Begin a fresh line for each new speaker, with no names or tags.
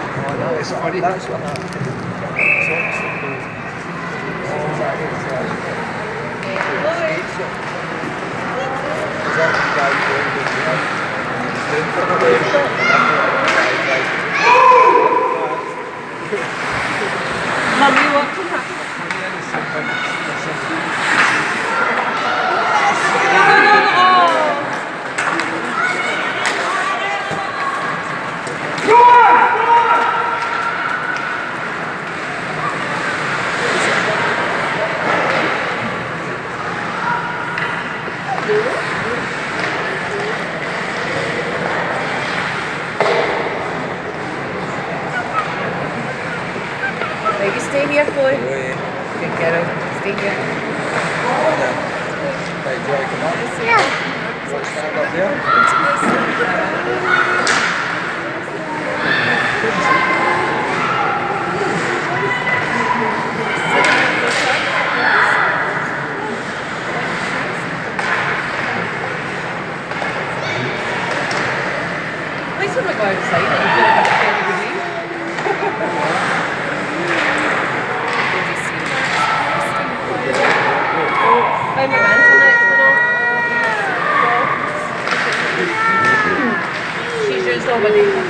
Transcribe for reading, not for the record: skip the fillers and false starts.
Oh, no, it's funny. That's what happened. It's obviously cool. Is that the guy going to the
Mummy, what can happen? Right, you stay here, Chloe. Good girl. Stay here.
Right, do you want to come up?
Yeah.
You want to stand up there?
At least when we go outside, I feel like I'm everybody. I'm an internet, you know. She's used all my data.